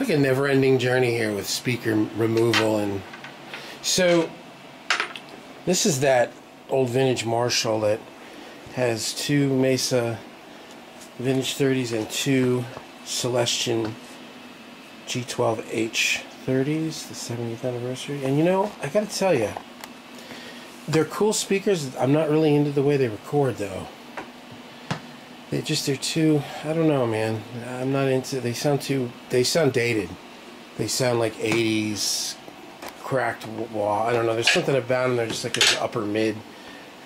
like a never-ending journey here with speaker removal. And so this is that old vintage Marshall that has two Mesa vintage 30s and two Celestion G12H 30s, the 70th anniversary. And you know, I gotta tell you, they're cool speakers. I'm not really into the way they record though. They're too, I don't know, man. I'm not into, they sound dated. They sound like 80s cracked wall. I don't know, there's something about them, they're just like an upper mid,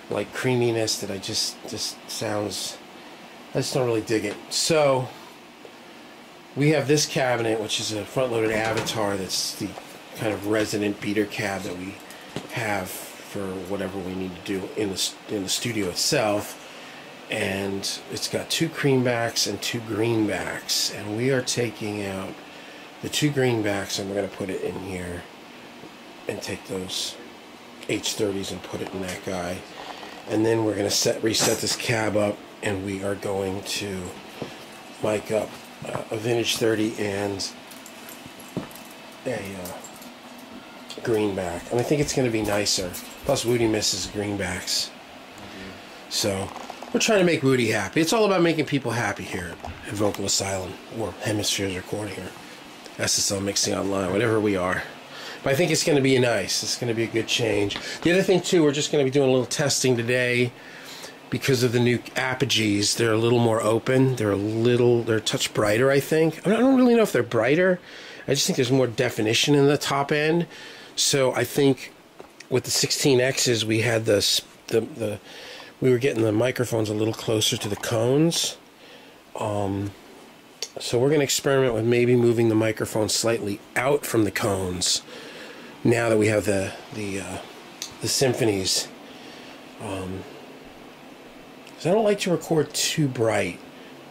like creaminess that I just sounds, I just don't really dig it. So we have this cabinet, which is a front-loaded Avatar. That's the kind of resonant beater cab that we have for whatever we need to do in the studio itself. And it's got two creambacks and two greenbacks, and we are taking out the two greenbacks and we're going to put it in here and take those H30s and put it in that guy. And then we're going to reset this cab up, and we are going to mic up a vintage 30 and a greenback. And I think it's going to be nicer. Plus Woody misses greenbacks. So we're trying to make Woody happy. It's all about making people happy here at Vocal Asylum, or Hemispheres Recording, or SSL Mixing Online, whatever we are. But I think it's going to be nice. It's going to be a good change. The other thing too, we're just going to be doing a little testing today because of the new Apogees. They're a little more open. They're a touch brighter, I think. I don't really know if they're brighter. I just think there's more definition in the top end. So I think with the 16Xs, we had we were getting the microphones a little closer to the cones. So we're going to experiment with maybe moving the microphone slightly out from the cones now that we have the Symphonies. Because I don't like to record too bright.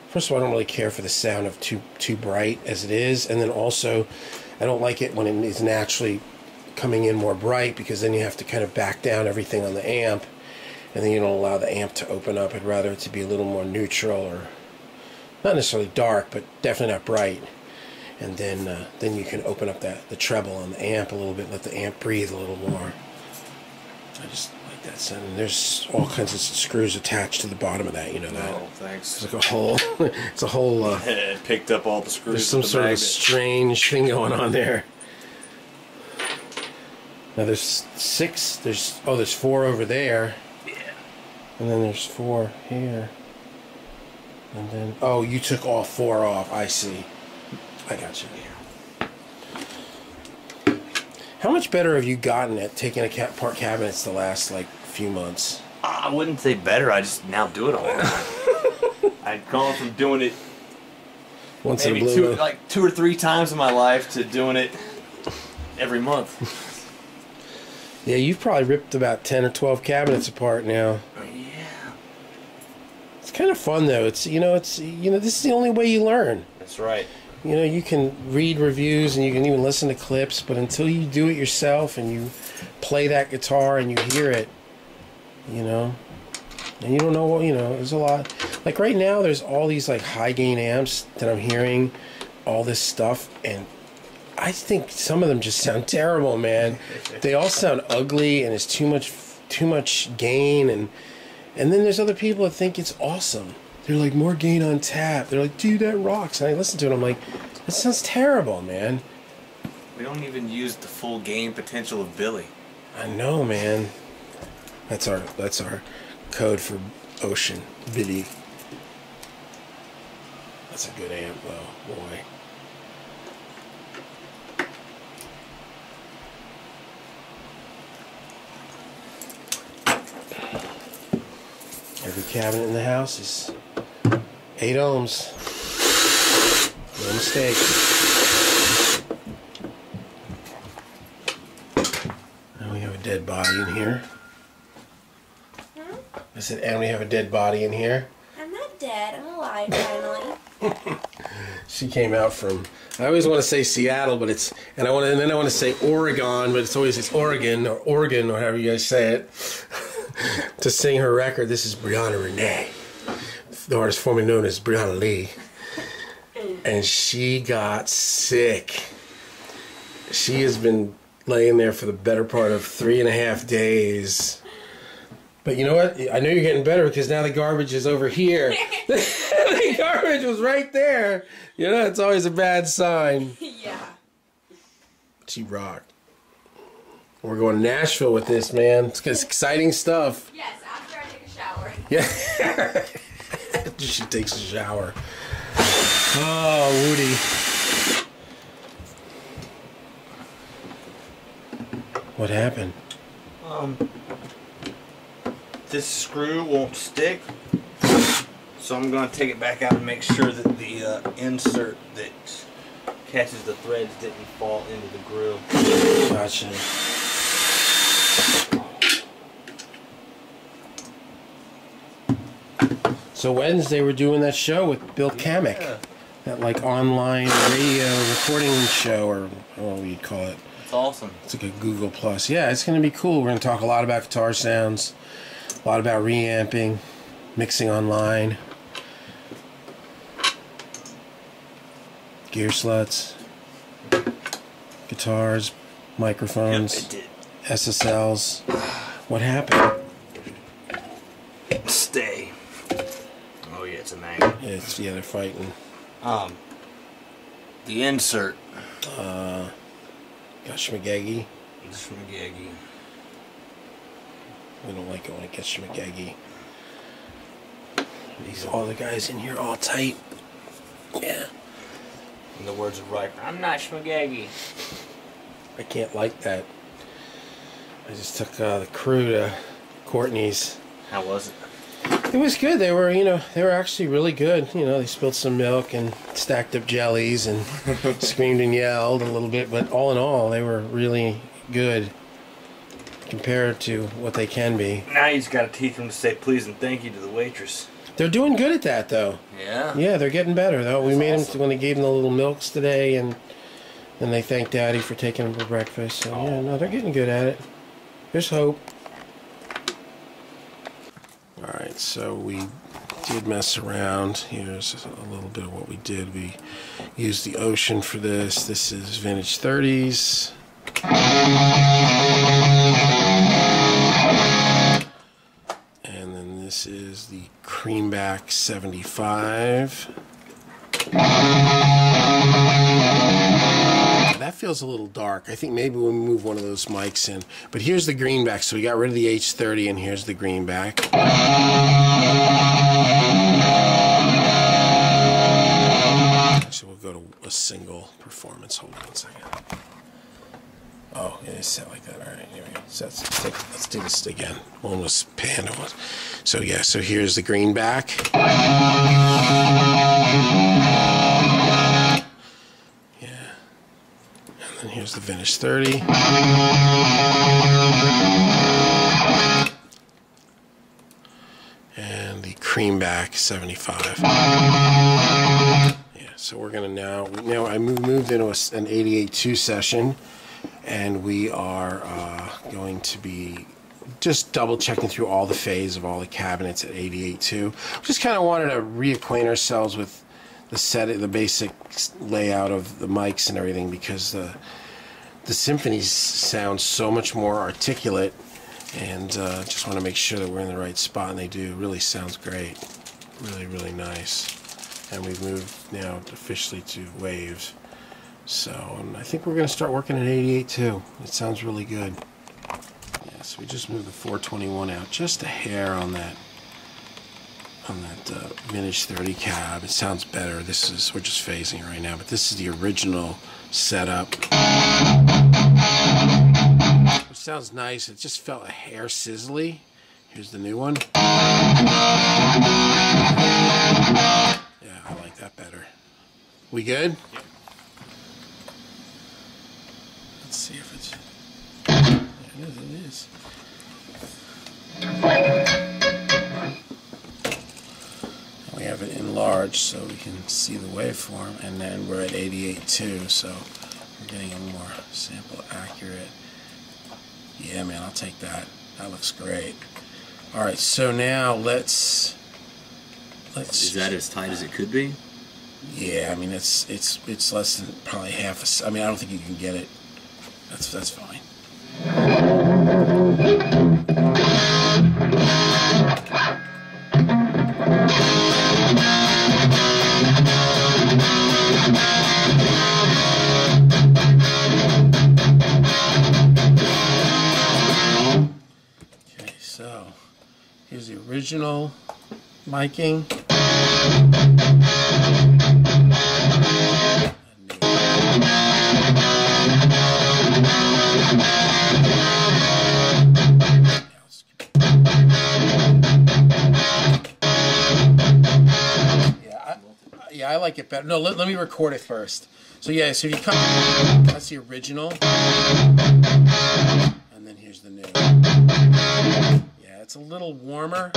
First of all, I don't really care for the sound of too bright as it is, and then also I don't like it when it is naturally coming in more bright, because then you have to kind of back down everything on the amp, and then you don't allow the amp to open up. I'd rather it to be a little more neutral, or not necessarily dark, but definitely not bright. And then you can open up the treble on the amp a little bit, let the amp breathe a little more. I just like that sound. And there's all kinds of screws attached to the bottom of that, you know that? Oh, thanks. It's like a whole, it's a whole, it picked up all the screws. There's some sort of strange thing going on there. Now there's 6, there's 4 over there. Yeah. And then there's 4 here. And then, oh, you took all 4 off. I see. I got you. How much better have you gotten at taking apart cabinets the last, like, few months? I wouldn't say better. I just now do it all the time. I've gone from doing it once maybe in a blue like 2 or 3 times in my life to doing it every month. Yeah, you've probably ripped about 10 or 12 cabinets apart now. Yeah. It's kind of fun though. This is the only way you learn. That's right. You know, you can read reviews and you can even listen to clips, but until you do it yourself and you play that guitar and you hear it, you know, and you don't know what, you know, there's a lot. Like right now, there's all these like high gain amps that I'm hearing, all this stuff, and I think some of them just sound terrible, man. They all sound ugly, and it's too much gain, and then there's other people that think it's awesome. They're like, more gain on tap. They're like, dude, that rocks. And I listen to it, and I'm like, that sounds terrible, man. We don't even use the full gain potential of Billy. I know, man. That's our code for ocean, Billy. That's a good amp, though, boy. Every cabinet in the house is 8 ohms. No mistake. And we have a dead body in here. I said, and we have a dead body in here. I'm not dead. I'm alive, finally. She came out from, I always want to say Seattle, but it's, and then I want to say Oregon, but it's Oregon, or Oregon, or however you guys say it, to sing her record. This is Brianna Renee, the artist formerly known as Brianna Lee. and she got sick. She has been laying there for the better part of 3.5 days. But you know what? I know you're getting better because now the garbage is over here. The garbage was right there. You know, it's always a bad sign. Yeah. She rocked. We're going to Nashville with this, man. It's exciting stuff. Yes, after I take a shower. Yeah. She takes a shower. Oh, Woody. What happened? This screw won't stick, so I'm going to take it back out and make sure that the insert that catches the threads didn't fall into the grill. Gotcha. So Wednesday we're doing that show with Bill Kamek. Yeah. That like online radio recording show, or what you'd call it. It's awesome. It's like a Google Plus. Yeah, it's going to be cool. We're going to talk a lot about guitar sounds, a lot about reamping, mixing online, gear sluts, guitars, microphones, Yep, it SSLs. What happened? did. Stay. Oh yeah, it's a magnet. It's, yeah, they're fighting. The insert. Got schmagaggy. This from Gaggy. We don't like it when it gets schmagaggy. These all the guys in here all tight. Yeah. In the words of Riker, I'm not schmagaggy. I can't like that. I just took the crew to Courtney's. How was it? It was good. They were, they were actually really good. They spilled some milk and stacked up jellies and screamed and yelled a little bit, but all in all, they were really good compared to what they can be. Now you just got to teach them to say please and thank you to the waitress. They're doing good at that, though. Yeah? Yeah, they're getting better, though. We made awesome. them when they gave them the little milks today, and then they thanked Daddy for taking them for breakfast. So, yeah, no, they're getting good at it. There's hope. Alright, so we did mess around. Here's a little bit of what we did. We used the Ocean for this. This is Vintage 30s. And then this is the Creamback 75. That feels a little dark. I think maybe we'll move one of those mics in. But here's the greenback. So we got rid of the H30 and here's the greenback. So we'll go to a single performance. Hold on 1 second. Oh, it is set like that. All right, here we go. So let's do this again. One was panned. So yeah, so here's the greenback. And here's the Vintage 30. And the Creamback 75. Yeah, so we're gonna now I moved into an 88.2 session, and we are going to be just double checking through all the phase of all the cabinets at 88.2. Just kind of wanted to reacquaint ourselves with the basic layout of the mics and everything, because the Symphonies sound so much more articulate, and just want to make sure that we're in the right spot, and they do. It really sounds great. Really, really nice. And we've moved now officially to waves. So I think we're going to start working at 88 too. It sounds really good. Yeah, so we just moved the 421 out just a hair on that Vintage 30 cab. It sounds better. We're just phasing it right now, but this is the original setup. Which sounds nice. It just felt a hair sizzly. Here's the new one. Yeah, I like that better. We good? Let's see if it's... Yeah, it is. We have it enlarged so we can see the waveform, and then we're at 88.2, so we're getting a more sample accurate. Yeah, man, I'll take that. That looks great. All right, so now let's. Is that as tight as it could be? Yeah, I mean it's less than probably half. I mean I don't think you can get it. That's fine. Okay, so here's the original miking. Yeah, I like it better. No, let me record it first. So yeah, so you come, that's the original, and then here's the new. Yeah, it's a little warmer.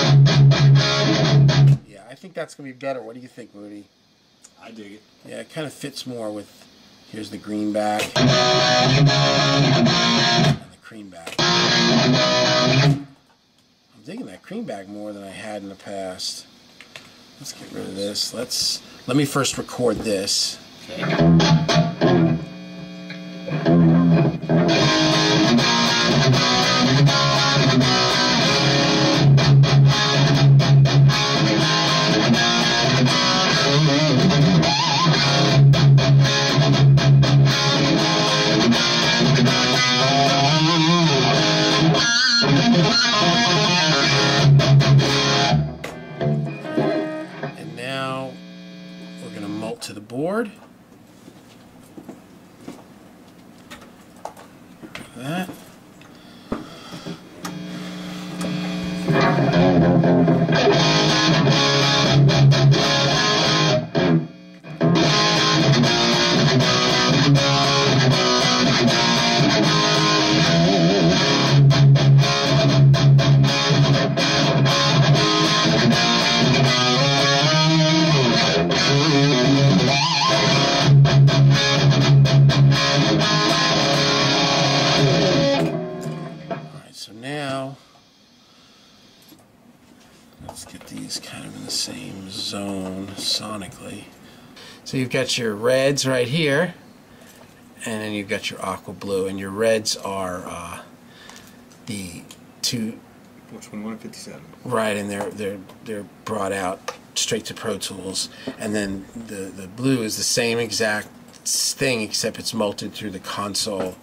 Yeah, I think that's gonna be better. What do you think, Moody? I dig it. Yeah, it kind of fits more with, here's the greenback, and the creamback. I'm digging that creamback more than I had in the past. Let's get rid of this. Let me first record this. Okay. And now we're going to mult to the board. That. So now, let's get these kind of in the same zone sonically. So you've got your reds right here, and then you've got your aqua blue, and your reds are the two. Which one? 157. Right, and they're brought out straight to Pro Tools, and then the blue is the same exact thing except it's multed through the console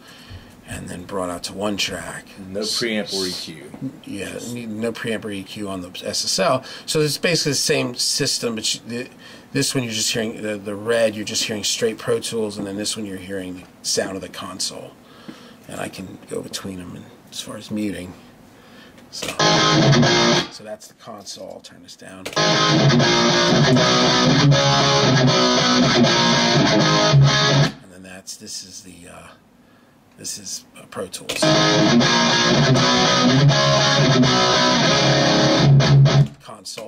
and then brought out to one track. No preamp or EQ. Yeah, no preamp or EQ on the SSL. So it's basically the same system, but this one you're just hearing, the red, you're just hearing straight Pro Tools, and then this one you're hearing the sound of the console. And I can go between them as far as muting. So that's the console. I'll turn this down. And then this is Pro Tools. Console.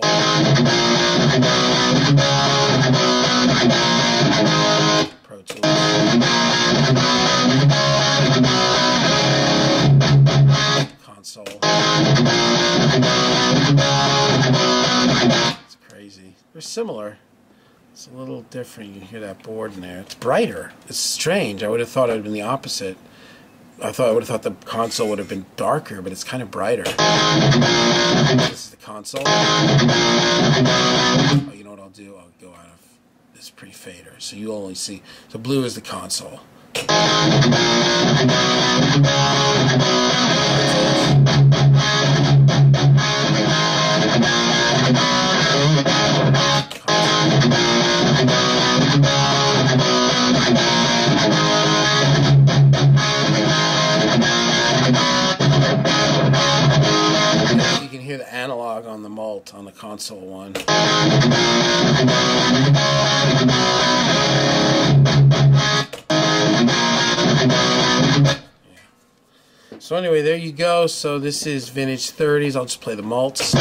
Pro Tools. Console. It's crazy. They're similar. It's a little different. You can hear that board in there. It's brighter. It's strange. I would have thought it would have been the opposite. I would have thought the console would have been darker, but it's kind of brighter. This is the console. Oh, you know what I'll do? I'll go out of this pre-fader. So you only see... So blue is the console. You can hear the analog on the mult on the console one. So anyway, there you go. So this is vintage 30s. I'll just play the mults.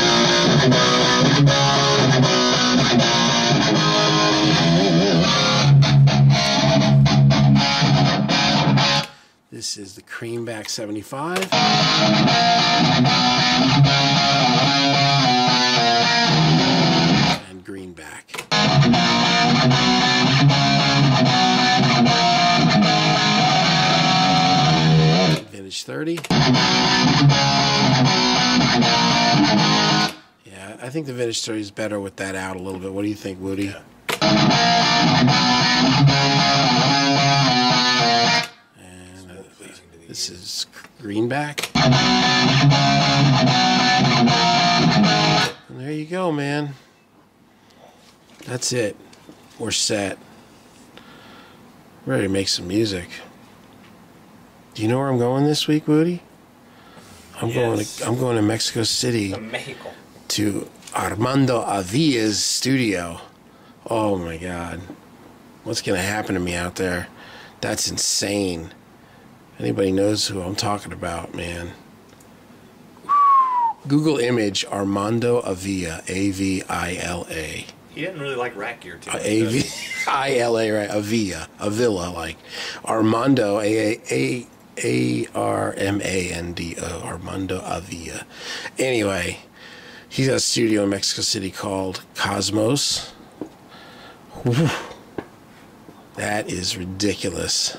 This is the Creamback 75. And Greenback. Vintage 30. Yeah, I think the Vintage 30 is better with that out a little bit. What do you think, Woody? Yeah. And this is Greenback. And there you go, man. That's it. We're set. Ready to make some music. Do you know where I'm going this week, Woody? I'm going to Mexico City. To Mexico. To Armando Avia's studio. Oh my God. What's gonna happen to me out there? That's insane. Anybody knows who I'm talking about, man. Google image Armando Avila, A-V-I-L-A. He didn't really like rat gear too much. A-V-I-L-A, right? Avila, like Armando, A-R-M-A-N-D-O, Armando Avila. Anyway, he's got a studio in Mexico City called Cosmos. Whew. That is ridiculous.